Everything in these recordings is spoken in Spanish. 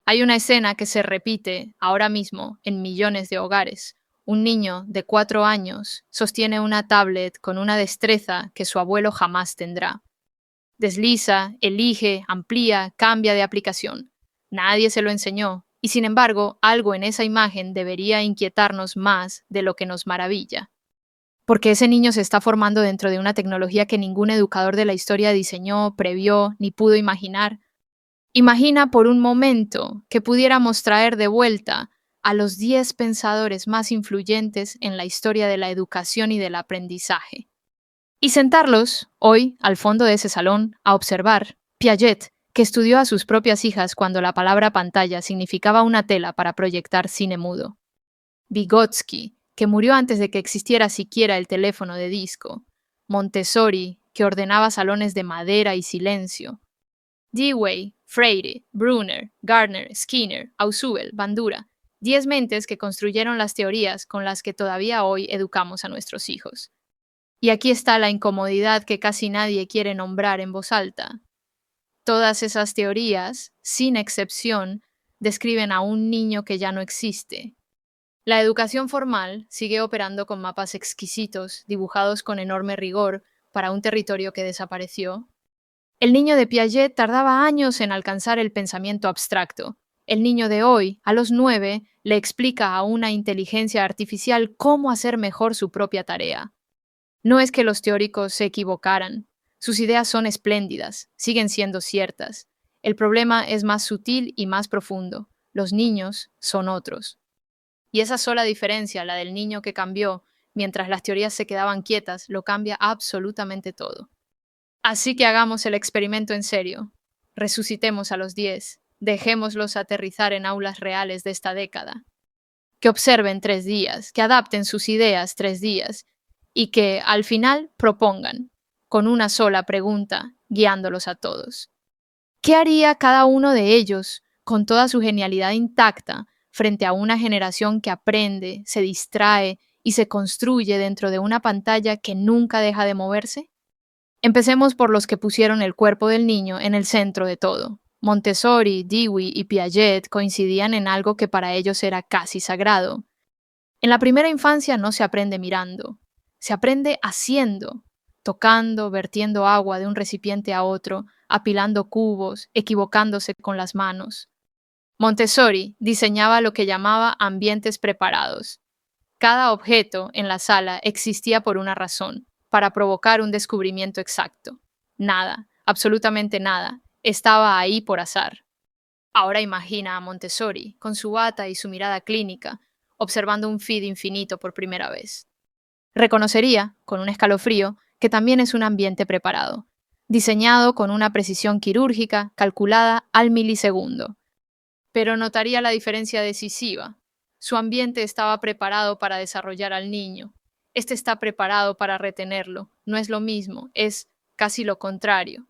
Hay una escena que se repite ahora mismo en millones de hogares. Un niño de 4 años sostiene una tablet con una destreza que su abuelo jamás tendrá. Desliza, elige, amplía, cambia de aplicación. Nadie se lo enseñó, y sin embargo, algo en esa imagen debería inquietarnos más de lo que nos maravilla. Porque ese niño se está formando dentro de una tecnología que ningún educador de la historia diseñó, previó, ni pudo imaginar. Imagina por un momento que pudiéramos traer de vuelta a los 10 pensadores más influyentes en la historia de la educación y del aprendizaje. Y sentarlos, hoy, al fondo de ese salón, a observar Piaget, que estudió a sus propias hijas cuando la palabra pantalla significaba una tela para proyectar cine mudo. Vygotsky, que murió antes de que existiera siquiera el teléfono de disco. Montessori, que ordenaba salones de madera y silencio. Dewey, Freire, Brunner, Gardner, Skinner, Ausubel, Bandura, 10 mentes que construyeron las teorías con las que todavía hoy educamos a nuestros hijos. Y aquí está la incomodidad que casi nadie quiere nombrar en voz alta. Todas esas teorías, sin excepción, describen a un niño que ya no existe. La educación formal sigue operando con mapas exquisitos, dibujados con enorme rigor, para un territorio que desapareció. El niño de Piaget tardaba años en alcanzar el pensamiento abstracto. El niño de hoy, a los 9, le explica a una inteligencia artificial cómo hacer mejor su propia tarea. No es que los teóricos se equivocaran. Sus ideas son espléndidas, siguen siendo ciertas. El problema es más sutil y más profundo. Los niños son otros. Y esa sola diferencia, la del niño que cambió, mientras las teorías se quedaban quietas, lo cambia absolutamente todo. Así que hagamos el experimento en serio. Resucitemos a los 10. Dejémoslos aterrizar en aulas reales de esta década. Que observen 3 días, que adapten sus ideas 3 días y que, al final, propongan, con una sola pregunta, guiándolos a todos. ¿Qué haría cada uno de ellos, con toda su genialidad intacta, frente a una generación que aprende, se distrae y se construye dentro de una pantalla que nunca deja de moverse? Empecemos por los que pusieron el cuerpo del niño en el centro de todo. Montessori, Dewey y Piaget coincidían en algo que para ellos era casi sagrado. En la primera infancia no se aprende mirando, se aprende haciendo, tocando, vertiendo agua de un recipiente a otro, apilando cubos, equivocándose con las manos. Montessori diseñaba lo que llamaba ambientes preparados. Cada objeto en la sala existía por una razón, para provocar un descubrimiento exacto. Nada, absolutamente nada, estaba ahí por azar. Ahora imagina a Montessori, con su bata y su mirada clínica, observando un feed infinito por primera vez. Reconocería, con un escalofrío, que también es un ambiente preparado, diseñado con una precisión quirúrgica calculada al milisegundo. Pero notaría la diferencia decisiva. Su ambiente estaba preparado para desarrollar al niño. Este está preparado para retenerlo. No es lo mismo, es casi lo contrario.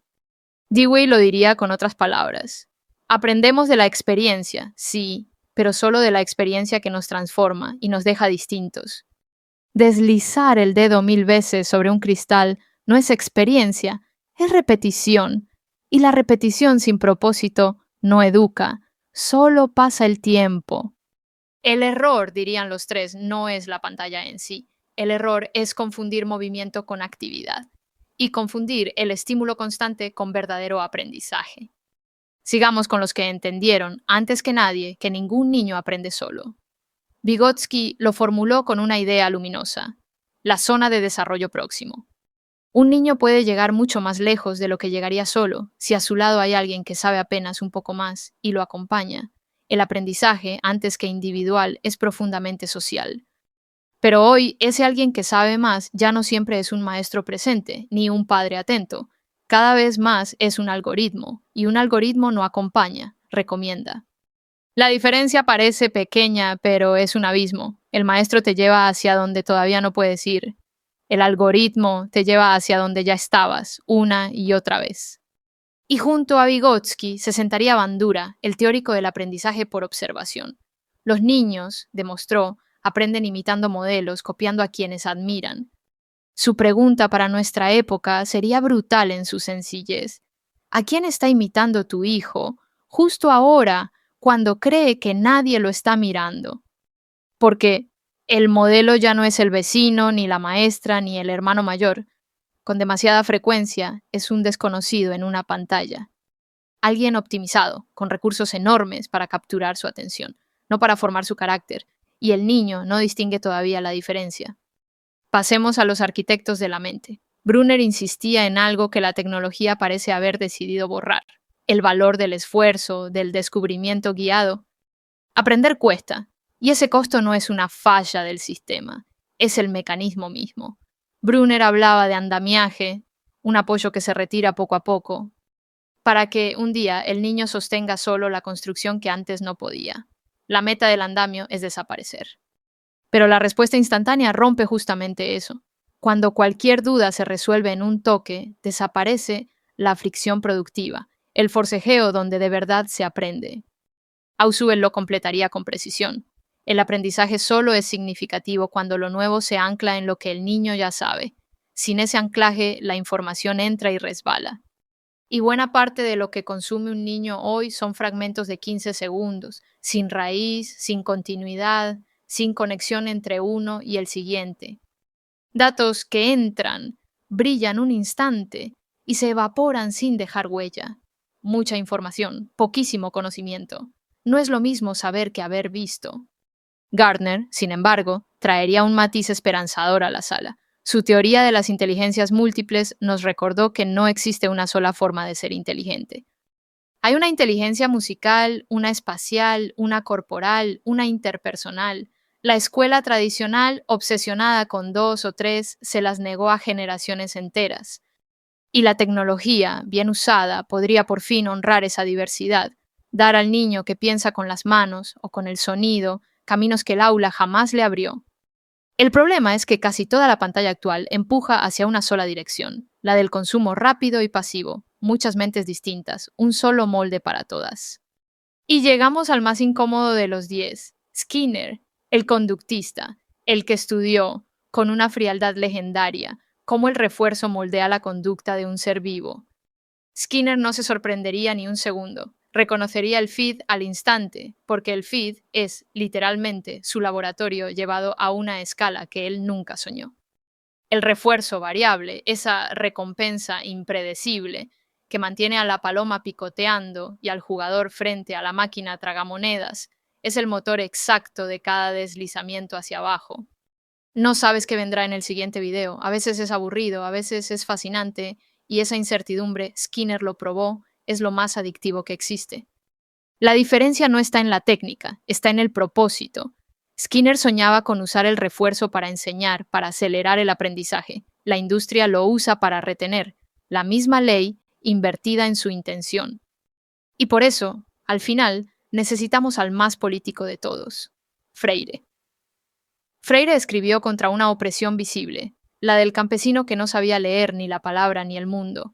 Dewey lo diría con otras palabras. Aprendemos de la experiencia, sí, pero solo de la experiencia que nos transforma y nos deja distintos. Deslizar el dedo 1000 veces sobre un cristal no es experiencia, es repetición. Y la repetición sin propósito no educa, solo pasa el tiempo. El error, dirían los 3, no es la pantalla en sí. El error es confundir movimiento con actividad y confundir el estímulo constante con verdadero aprendizaje. Sigamos con los que entendieron, antes que nadie, que ningún niño aprende solo. Vygotsky lo formuló con una idea luminosa: la zona de desarrollo próximo. Un niño puede llegar mucho más lejos de lo que llegaría solo si a su lado hay alguien que sabe apenas un poco más y lo acompaña. El aprendizaje, antes que individual, es profundamente social. Pero hoy, ese alguien que sabe más ya no siempre es un maestro presente, ni un padre atento. Cada vez más es un algoritmo, y un algoritmo no acompaña, recomienda. La diferencia parece pequeña, pero es un abismo. El maestro te lleva hacia donde todavía no puedes ir. El algoritmo te lleva hacia donde ya estabas, una y otra vez. Y junto a Vygotsky se sentaría Bandura, el teórico del aprendizaje por observación. Los niños, demostró, aprenden imitando modelos, copiando a quienes admiran. Su pregunta para nuestra época sería brutal en su sencillez. ¿A quién está imitando tu hijo justo ahora, cuando cree que nadie lo está mirando, porque el modelo ya no es el vecino, ni la maestra, ni el hermano mayor. Con demasiada frecuencia es un desconocido en una pantalla. Alguien optimizado, con recursos enormes para capturar su atención, no para formar su carácter, y el niño no distingue todavía la diferencia. Pasemos a los arquitectos de la mente. Brunner insistía en algo que la tecnología parece haber decidido borrar: el valor del esfuerzo, del descubrimiento guiado. Aprender cuesta, y ese costo no es una falla del sistema, es el mecanismo mismo. Brunner hablaba de andamiaje, un apoyo que se retira poco a poco, para que un día el niño sostenga solo la construcción que antes no podía. La meta del andamio es desaparecer. Pero la respuesta instantánea rompe justamente eso. Cuando cualquier duda se resuelve en un toque, desaparece la fricción productiva, el forcejeo donde de verdad se aprende. Ausubel lo completaría con precisión. El aprendizaje solo es significativo cuando lo nuevo se ancla en lo que el niño ya sabe. Sin ese anclaje, la información entra y resbala. Y buena parte de lo que consume un niño hoy son fragmentos de 15 segundos, sin raíz, sin continuidad, sin conexión entre uno y el siguiente. Datos que entran, brillan un instante y se evaporan sin dejar huella. Mucha información, poquísimo conocimiento. No es lo mismo saber que haber visto. Gardner, sin embargo, traería un matiz esperanzador a la sala. Su teoría de las inteligencias múltiples nos recordó que no existe una sola forma de ser inteligente. Hay una inteligencia musical, una espacial, una corporal, una interpersonal. La escuela tradicional, obsesionada con dos o tres, se las negó a generaciones enteras. Y la tecnología, bien usada, podría por fin honrar esa diversidad, dar al niño que piensa con las manos o con el sonido caminos que el aula jamás le abrió. El problema es que casi toda la pantalla actual empuja hacia una sola dirección, la del consumo rápido y pasivo, muchas mentes distintas, un solo molde para todas. Y llegamos al más incómodo de los 10, Skinner, el conductista, el que estudió, con una frialdad legendaria, cómo el refuerzo moldea la conducta de un ser vivo. Skinner no se sorprendería ni un segundo. Reconocería el feed al instante, porque el feed es, literalmente, su laboratorio llevado a una escala que él nunca soñó. El refuerzo variable, esa recompensa impredecible, que mantiene a la paloma picoteando y al jugador frente a la máquina tragamonedas, es el motor exacto de cada deslizamiento hacia abajo. No sabes qué vendrá en el siguiente video. A veces es aburrido, a veces es fascinante, y esa incertidumbre, Skinner lo probó, es lo más adictivo que existe. La diferencia no está en la técnica, está en el propósito. Skinner soñaba con usar el refuerzo para enseñar, para acelerar el aprendizaje. La industria lo usa para retener. La misma ley invertida en su intención. Y por eso, al final, necesitamos al más político de todos, Freire. Freire escribió contra una opresión visible, la del campesino que no sabía leer ni la palabra ni el mundo.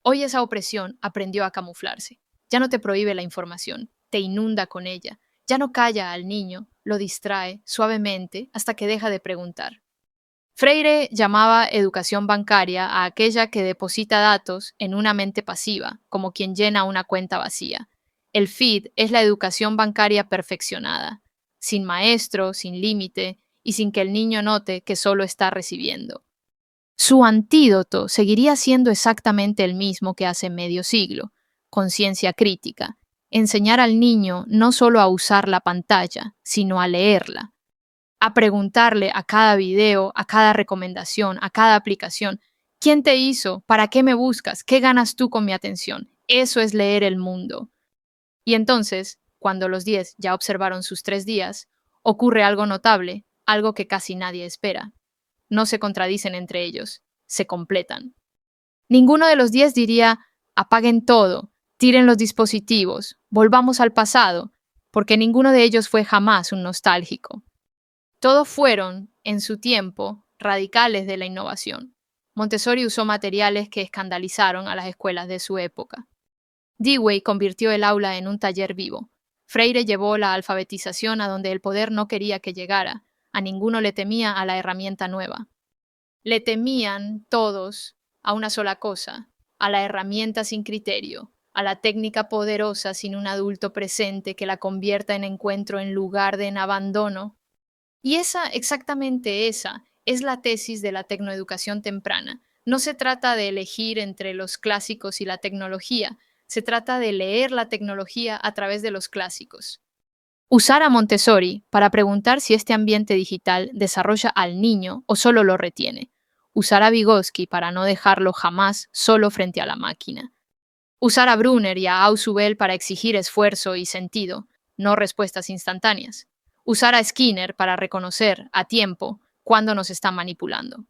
Hoy esa opresión aprendió a camuflarse. Ya no te prohíbe la información, te inunda con ella. Ya no calla al niño, lo distrae suavemente hasta que deja de preguntar. Freire llamaba educación bancaria a aquella que deposita datos en una mente pasiva, como quien llena una cuenta vacía. El feed es la educación bancaria perfeccionada, sin maestro, sin límite y sin que el niño note que solo está recibiendo. Su antídoto seguiría siendo exactamente el mismo que hace medio siglo: conciencia crítica, enseñar al niño no solo a usar la pantalla, sino a leerla, a preguntarle a cada video, a cada recomendación, a cada aplicación: ¿quién te hizo? ¿Para qué me buscas? ¿Qué ganas tú con mi atención? Eso es leer el mundo. Y entonces, cuando los 10 ya observaron sus 3 días, ocurre algo notable, algo que casi nadie espera. No se contradicen entre ellos, se completan. Ninguno de los 10 diría: apaguen todo, tiren los dispositivos, volvamos al pasado, porque ninguno de ellos fue jamás un nostálgico. Todos fueron, en su tiempo, radicales de la innovación. Montessori usó materiales que escandalizaron a las escuelas de su época. Dewey convirtió el aula en un taller vivo. Freire llevó la alfabetización a donde el poder no quería que llegara. A ninguno le temía a la herramienta nueva. Le temían todos a una sola cosa: a la herramienta sin criterio, a la técnica poderosa sin un adulto presente que la convierta en encuentro en lugar de en abandono. Y exactamente esa, es la tesis de la tecnoeducación temprana. No se trata de elegir entre los clásicos y la tecnología, se trata de leer la tecnología a través de los clásicos. Usar a Montessori para preguntar si este ambiente digital desarrolla al niño o solo lo retiene. Usar a Vygotsky para no dejarlo jamás solo frente a la máquina. Usar a Brunner y a Ausubel para exigir esfuerzo y sentido, no respuestas instantáneas. Usar a Skinner para reconocer a tiempo cuando nos están manipulando.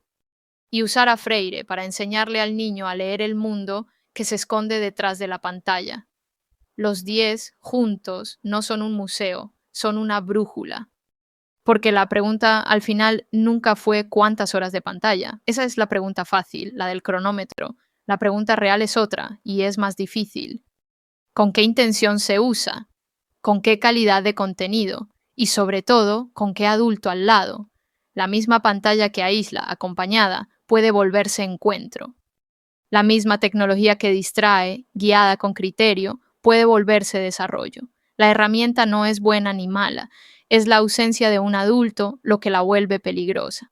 Y usar a Freire para enseñarle al niño a leer el mundo que se esconde detrás de la pantalla. Los 10 juntos no son un museo, son una brújula. Porque la pregunta al final nunca fue cuántas horas de pantalla. Esa es la pregunta fácil, la del cronómetro. La pregunta real es otra, y es más difícil. ¿Con qué intención se usa? ¿Con qué calidad de contenido? Y sobre todo, ¿con qué adulto al lado? La misma pantalla que aísla, acompañada, puede volverse encuentro. La misma tecnología que distrae, guiada con criterio, puede volverse desarrollo. La herramienta no es buena ni mala, es la ausencia de un adulto lo que la vuelve peligrosa.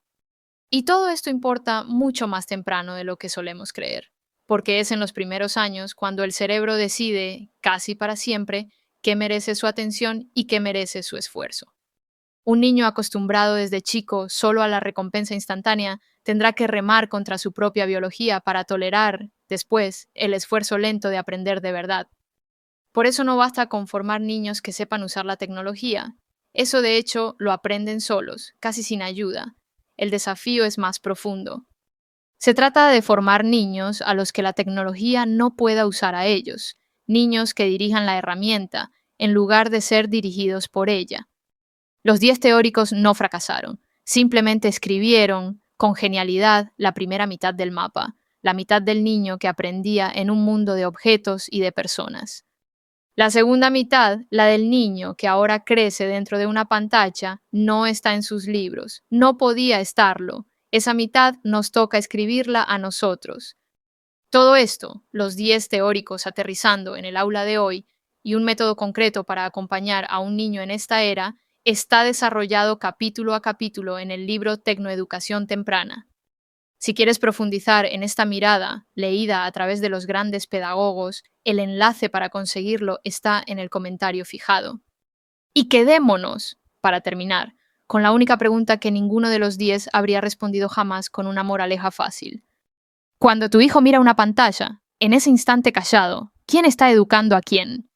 Y todo esto importa mucho más temprano de lo que solemos creer, porque es en los primeros años cuando el cerebro decide, casi para siempre, qué merece su atención y qué merece su esfuerzo. Un niño acostumbrado desde chico solo a la recompensa instantánea tendrá que remar contra su propia biología para tolerar, después, el esfuerzo lento de aprender de verdad. Por eso no basta con formar niños que sepan usar la tecnología. Eso de hecho lo aprenden solos, casi sin ayuda. El desafío es más profundo. Se trata de formar niños a los que la tecnología no pueda usar a ellos, niños que dirijan la herramienta, en lugar de ser dirigidos por ella. Los 10 teóricos no fracasaron, simplemente escribieron, con genialidad, la primera mitad del mapa, la mitad del niño que aprendía en un mundo de objetos y de personas. La segunda mitad, la del niño que ahora crece dentro de una pantalla, no está en sus libros, no podía estarlo. Esa mitad nos toca escribirla a nosotros. Todo esto, los 10 teóricos aterrizando en el aula de hoy y un método concreto para acompañar a un niño en esta era, está desarrollado capítulo a capítulo en el libro Tecnoeducación Temprana. Si quieres profundizar en esta mirada, leída a través de los grandes pedagogos, el enlace para conseguirlo está en el comentario fijado. Y quedémonos, para terminar, con la única pregunta que ninguno de los 10 habría respondido jamás con una moraleja fácil. Cuando tu hijo mira una pantalla, en ese instante callado, ¿quién está educando a quién?